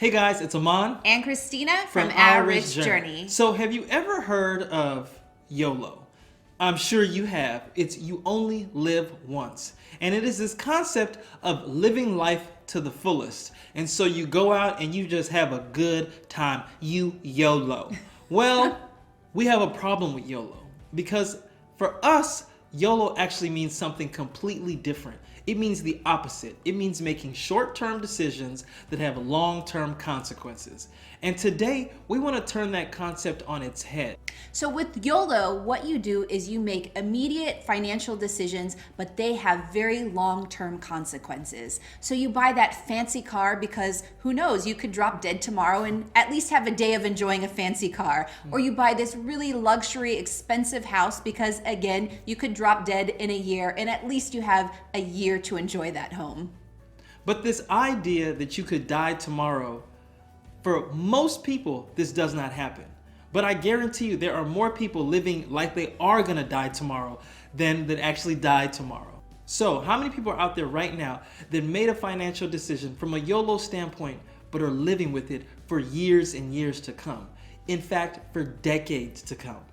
Hey guys, it's Aman and Christina from Our Our Rich Journey. So have you ever heard of YOLO? I'm sure you have. It's you only live once. And it is this concept of living life to the fullest. And so you go out and you just have a good time. You YOLO. Well, we have a problem with YOLO because for us, YOLO actually means something completely different. It means the opposite. It means making short-term decisions that have long-term consequences. And today, we want to turn that concept on its head. So with YOLO, what you do is you make immediate financial decisions, but they have very long-term consequences. So you buy that fancy car because who knows, you could drop dead tomorrow and at least have a day of enjoying a fancy car. Or you buy this really luxury, expensive house because again, you could drop dead in a year and at least you have a year to enjoy that home. But this idea that you could die tomorrow, for most people, this does not happen. But I guarantee you there are more people living like they are gonna die tomorrow than that actually die tomorrow. So how many people are out there right now that made a financial decision from a YOLO standpoint but are living with it for years and years to come? In fact, for decades to come.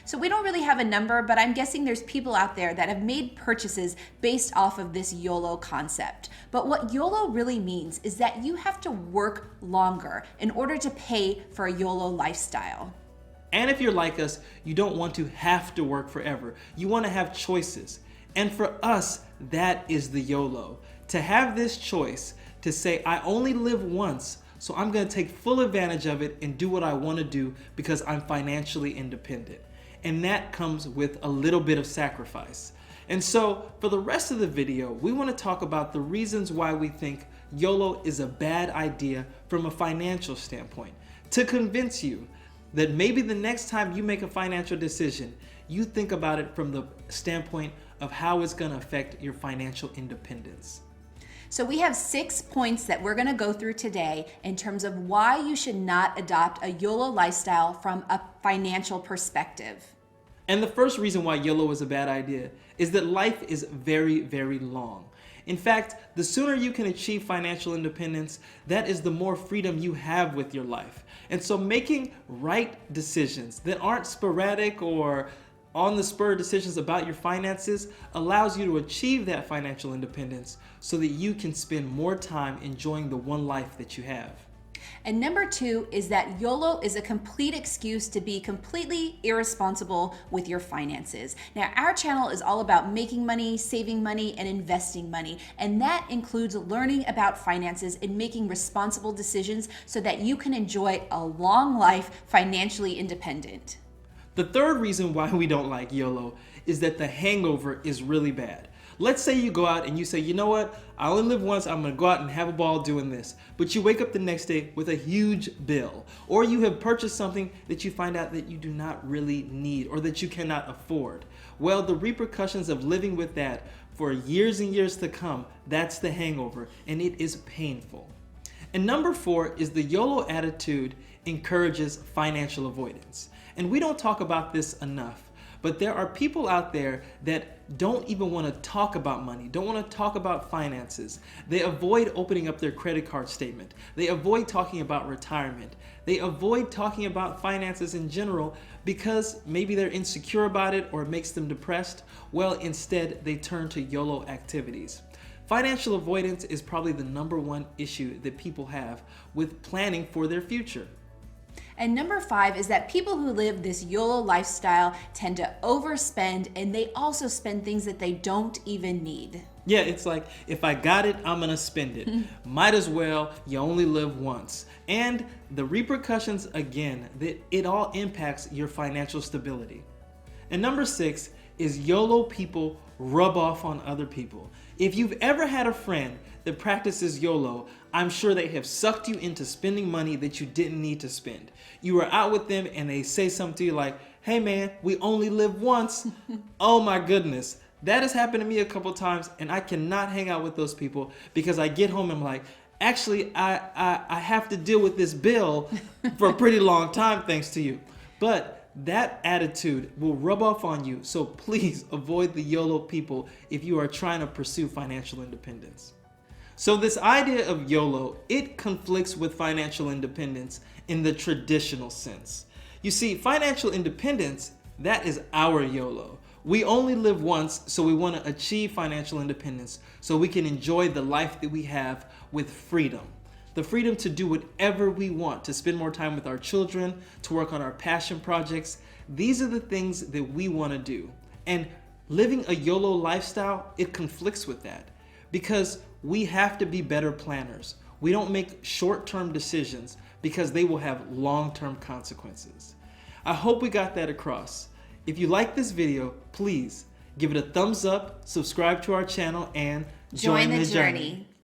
So we don't really have a number, but I'm guessing there's people out there that have made purchases based off of this YOLO concept. But what YOLO really means is that you have to work longer in order to pay for a YOLO lifestyle. And if you're like us, you don't want to have to work forever. You want to have choices. And for us, that is the YOLO. To have this choice, to say, I only live once, so I'm going to take full advantage of it and do what I want to do because I'm financially independent. And that comes with a little bit of sacrifice. And so for the rest of the video, we want to talk about the reasons why we think YOLO is a bad idea from a financial standpoint, to convince you that maybe the next time you make a financial decision, you think about it from the standpoint of how it's going to affect your financial independence. So we have 6 points that we're going to go through today in terms of why you should not adopt a YOLO lifestyle from a financial perspective. And the first reason why YOLO is a bad idea is that life is very, very long. In fact, the sooner you can achieve financial independence, that is the more freedom you have with your life. And so making right decisions that aren't sporadic or on the spur decisions about your finances allows you to achieve that financial independence so that you can spend more time enjoying the one life that you have. And number 2 is that YOLO is a complete excuse to be completely irresponsible with your finances. Now, our channel is all about making money, saving money, and investing money. And that includes learning about finances and making responsible decisions so that you can enjoy a long life financially independent. The third reason why we don't like YOLO is that the hangover is really bad. Let's say you go out and you say, you know what, I only live once, I'm gonna go out and have a ball doing this. But you wake up the next day with a huge bill. Or you have purchased something that you find out that you do not really need or that you cannot afford. Well, the repercussions of living with that for years and years to come, that's the hangover, and it is painful. And number 4 is the YOLO attitude encourages financial avoidance. And we don't talk about this enough. But there are people out there that don't even want to talk about money, don't want to talk about finances. They avoid opening up their credit card statement. They avoid talking about retirement. They avoid talking about finances in general because maybe they're insecure about it or it makes them depressed. Well, instead, they turn to YOLO activities. Financial avoidance is probably the #1 issue that people have with planning for their future. And number 5 is that people who live this YOLO lifestyle tend to overspend, and they also spend things that they don't even need. Yeah, it's like, if I got it, I'm gonna spend it. Might as well, you only live once. And the repercussions, again, that it all impacts your financial stability. And number 6 is YOLO people rub off on other people. If you've ever had a friend that practices YOLO, I'm sure they have sucked you into spending money that you didn't need to spend. You were out with them and they say something to you like, hey man, we only live once. Oh my goodness. That has happened to me a couple times and I cannot hang out with those people because I get home and I'm like, actually, I have to deal with this bill for a pretty long time thanks to you. But that attitude will rub off on you, so please avoid the YOLO people if you are trying to pursue financial independence. So this idea of YOLO, it conflicts with financial independence in the traditional sense. You see, financial independence, that is our YOLO. We only live once, so we want to achieve financial independence so we can enjoy the life that we have with freedom. The freedom to do whatever we want, to spend more time with our children, to work on our passion projects. These are the things that we want to do. And living a YOLO lifestyle, it conflicts with that because we have to be better planners. We don't make short-term decisions because they will have long-term consequences. I hope we got that across. If you like this video, please give it a thumbs up, subscribe to our channel, and Join the journey.